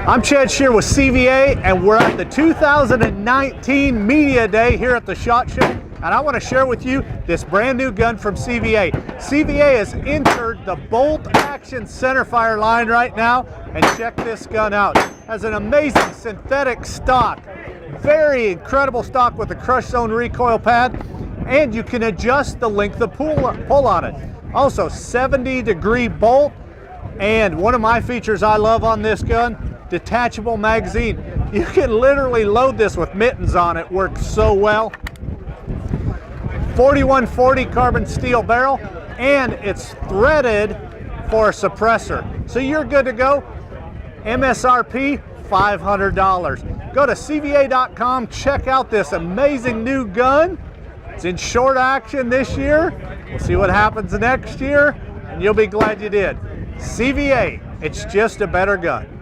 I'm Chad Shear with CVA, and we're at the 2019 Media Day here at the SHOT Show, and I want to share with you this brand new gun from CVA. CVA has entered the bolt action centerfire line right now, and check this gun out. It has an amazing synthetic stock, very incredible stock with a crush zone recoil pad, and you can adjust the length of pull on it. Also 70-degree bolt, and one of my features I love on this gun, detachable magazine. You can literally load this with mittens on it, works so well. 4140 carbon steel barrel, and it's threaded for a suppressor. So you're good to go. MSRP $500. Go to CVA.com, check out this amazing new gun. It's in short action this year. We'll see what happens next year, and you'll be glad you did. CVA, it's just a better gun.